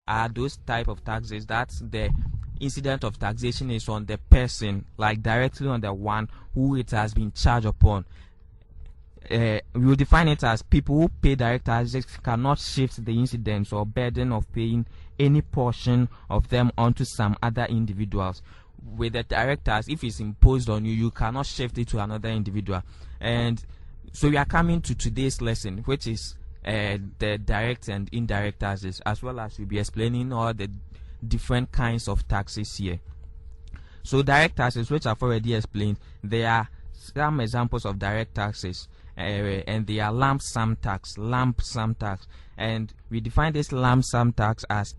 are those type of taxes that the incident of taxation is on the person, like directly on the one who it has been charged upon. We will define it as people who pay direct taxes cannot shift the incidence or burden of paying any portion of them onto some other individuals. With the direct tax, if it's imposed on you, you cannot shift it to another individual. And so we are coming to today's lesson, which is the direct and indirect taxes, as well as we'll be explaining all the different kinds of taxes here. So direct taxes, which I've already explained, there are some examples of direct taxes, and they are lump sum tax. And we define this lump sum tax as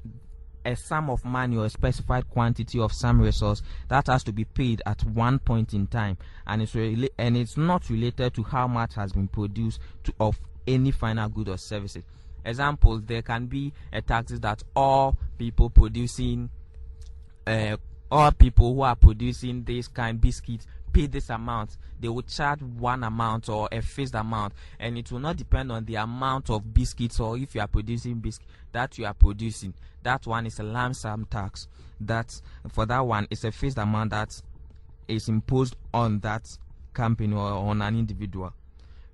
a sum of money or a specified quantity of some resource that has to be paid at one point in time, and it's not related to how much has been produced of any final good or services. Example, there can be a tax that all people who are producing this kind biscuits pay this amount. They will charge one amount or a fixed amount, and it will not depend on the amount of biscuits, or if you are producing biscuits that you are producing. That one is a lump sum tax. That for that one is a fixed amount that is imposed on that company or on an individual.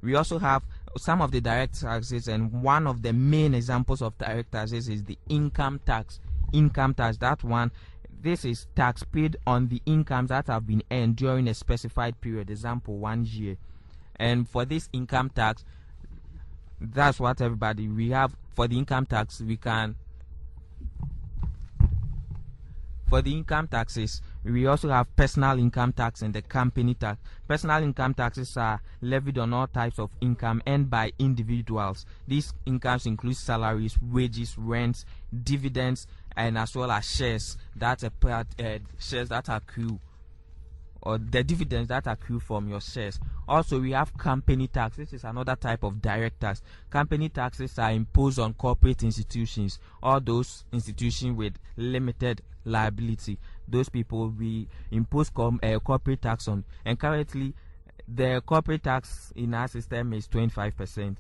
We also have some of the direct taxes, and one of the main examples of direct taxes is the income tax. That one, this is tax paid on the incomes that have been earned during a specified period, example 1 year. And for this income tax, that's what we have for the income tax. For the income taxes, we also have personal income tax and the company tax. Personal income taxes are levied on all types of income earned by individuals. These incomes include salaries, wages, rents, dividends, and as well as shares that accrue, or the dividends that accrue from your shares. Also, we have company tax. This is another type of direct tax. Company taxes are imposed on corporate institutions, or those institutions with limited liability. Those people we impose corporate tax on, and currently the corporate tax in our system is 25%.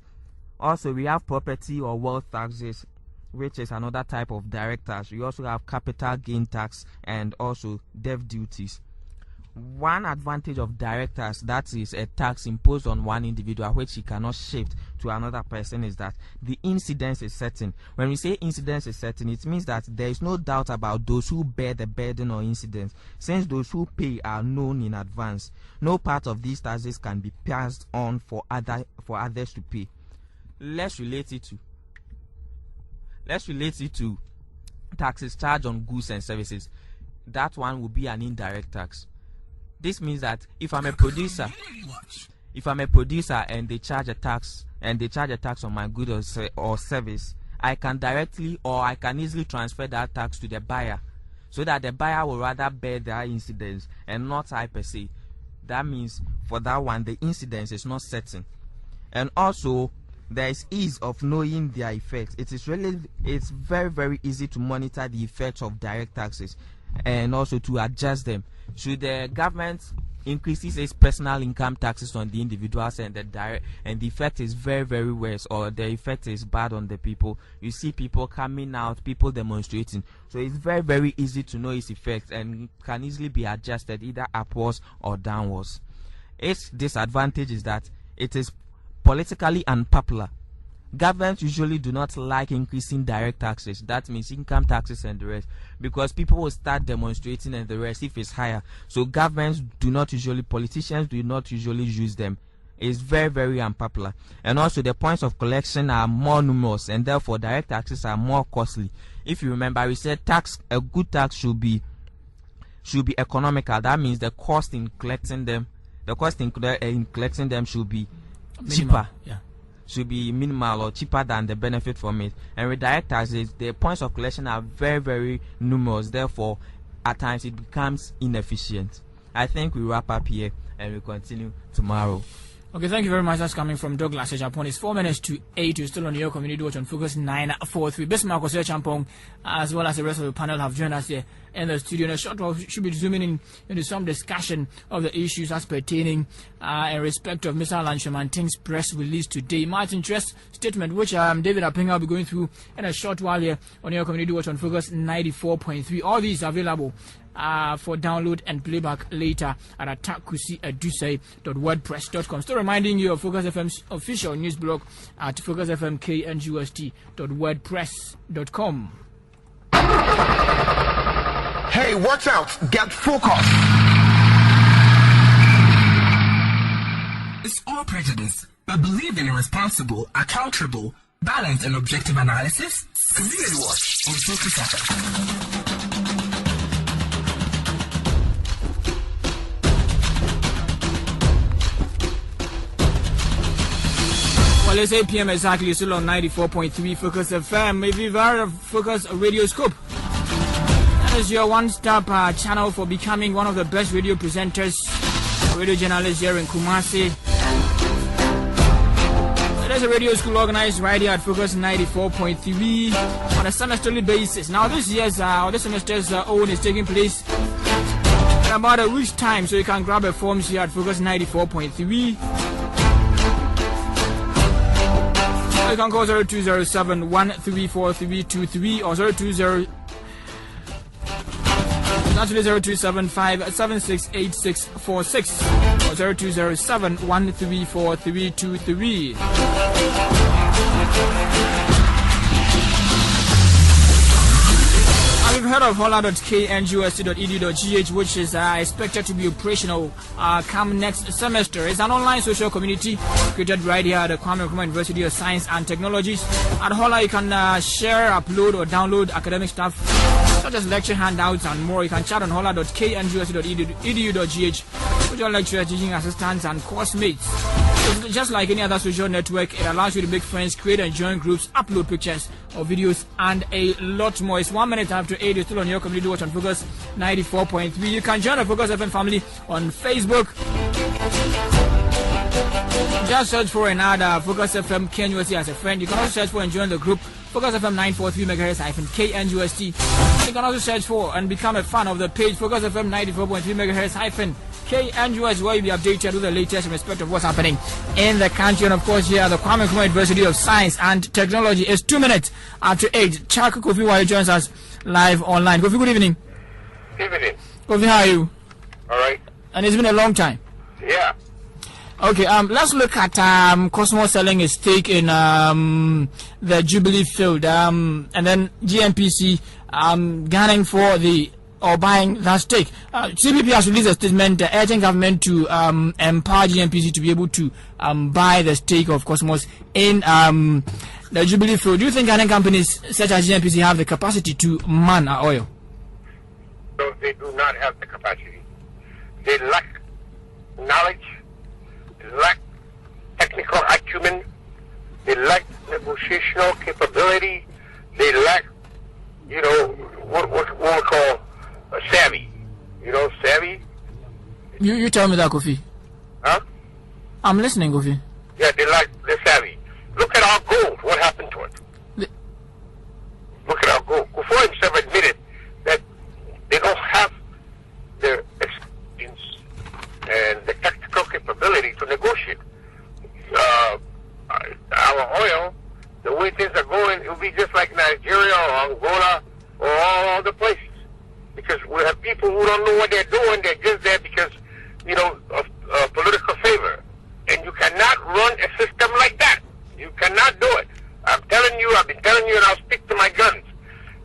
Also, we have property or wealth taxes, which is another type of direct tax. We also have capital gain tax and also death duties. One advantage of direct tax, that is a tax imposed on one individual which he cannot shift to another person, is that the incidence is certain. When we say incidence is certain, it means that there is no doubt about those who bear the burden or incidence, since those who pay are known in advance. No part of these taxes can be passed on for others to pay. Let's relate it to taxes charged on goods and services. That one will be an indirect tax. This means that if I'm a producer and they charge a tax on my good or service, I can directly or I can easily transfer that tax to the buyer, so that the buyer will rather bear their incidence and not I per se. That means for that one the incidence is not certain. And also there is ease of knowing their effects. It's very, very easy to monitor the effects of direct taxes and also to adjust them. Should the government increases its personal income taxes on the individuals and the effect is very, very worse, or the effect is bad on the people, you see people coming out, people demonstrating. So it's very, very easy to know its effects and can easily be adjusted either upwards or downwards. Its disadvantage is that it is politically unpopular. Governments usually do not like increasing direct taxes, that means income taxes and the rest, because people will start demonstrating and the rest if it's higher. So politicians do not usually use them. It's very, very unpopular. And also the points of collection are more numerous, and therefore direct taxes are more costly. If you remember, we said a good tax should be economical. That means the cost in collecting them should be cheaper. Yeah. Should be minimal or cheaper than the benefit from it. And with direct taxes, the points of collection are very, very numerous. Therefore, at times it becomes inefficient. I think we wrap up here and we continue tomorrow. Okay, thank you very much. That's coming from Douglas Japan. It's 4 minutes to 8. You're still on your community watch on Focus 943. Bismarck Champong, as well as the rest of the panel, have joined us here in the studio. In a short while, we should be zooming into some discussion of the issues as pertaining in respect of Mr. Alan-Kyeremanteng's press release today. Martin-Kyere's statement, which David Apinga will be going through in a short while here on your community watch on Focus 94.3. All these are available for download and playback later at martin-kyere.wordpress.com. Still reminding you of Focus FM's official news blog at focusfmkngust.wordpress.com. Hey, watch out! Get focused! It's all prejudice, but believing in responsible, accountable, balanced, and objective analysis. Community Watch on Focus FM. Well, it's 8 p.m. exactly, still on 94.3 Focus FM. Maybe via Focus Radio Scope. That is your one-stop channel for becoming one of the best radio presenters, radio journalists here in Kumasi. It is a radio school organized right here at Focus 94.3 on a semesterly basis. Now, this semester's own is taking place in about a week's time, so you can grab a forms here at Focus 94.3. You can call 0207-134-323 or 0275-768646 or 0207-134-323. We've heard of holla.knust.edu.gh, which is expected to be operational come next semester. It's an online social community created right here at the Kwame Nkrumah University of Science and Technologies. At Holla, you can share, upload, or download academic stuff such as lecture handouts and more. You can chat on holla.knust.edu.gh with your lecturers, teaching assistants, and course mates. Just like any other social network, it allows you to make friends, create and join groups, upload pictures or videos, and a lot more. It's 1 minute after 8. You're still on your community watch on Focus 94.3. You can join the Focus FM family on Facebook. Just search for another Focus FM KNUST as a friend. You can also search for and join the group Focus FM 943 MHz-KNUST. You can also search for and become a fan of the page Focus FM 94.3 MHz-KNUST, where you'll be updated with the latest in respect of what's happening in the country. And of course, here at the Kwame Nkrumah University of Science and Technology. It's 2 minutes after 8. Chuck Kofi while he joins us live online. Kofi, good evening. Evening. Kofi, how are you? All right. And it's been a long time. Yeah. Okay, let's look at Cosmos selling a stake in the Jubilee field, and then GNPC gunning for or buying that stake. CPP has released a statement urging government to empower GNPC to be able to buy the stake of Cosmos in the Jubilee field. Do you think Ghanaian companies such as GNPC have the capacity to man our oil? No, they do not have the capacity. They lack knowledge. They lack technical acumen, they lack negotiational capability, they lack, what we call savvy. Savvy? You tell me that, Kofi. Huh? I'm listening, Kofi. Yeah, they lack the savvy. Look at our gold. What happened to it? Look at our gold. Kufuor himself admitted that they don't have the experience and the technical capability to negotiate. Our oil, the way things are going, it will be just like Nigeria or Angola or all the places. Because we have people who don't know what they're doing. They're just there because, of political favor. And you cannot run a system like that. You cannot do it. I've been telling you, and I'll stick to my guns.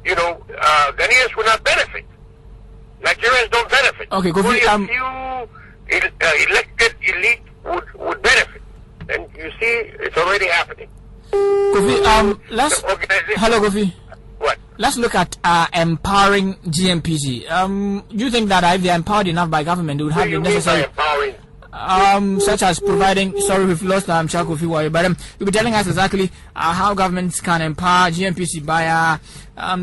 Ghanaians will not benefit. Nigerians don't benefit. Okay, Kofi, only a few elected elite would benefit. And you see, it's already happening. Kofi, hello, Kofi. What? Let's look at empowering GNPC. Do you think that if they're empowered enough by government, they would have the necessary... empowering? such as providing. Sorry, we've lost Chakofi, but you'll be telling us exactly how governments can empower GNPC by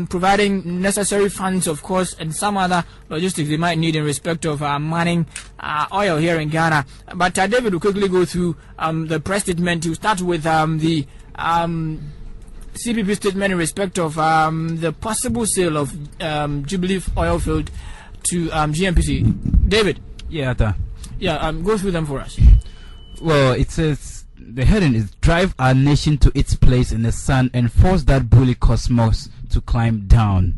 providing necessary funds, of course, and some other logistics they might need in respect of mining oil here in Ghana. But David will quickly go through the press statement. He'll start with the CPP statement in respect of the possible sale of Jubilee oil field to GNPC. David. Yeah, go through them for us. Well, it says the heading is "Drive Our Nation to Its Place in the Sun and Force That Bully Cosmos to Climb Down."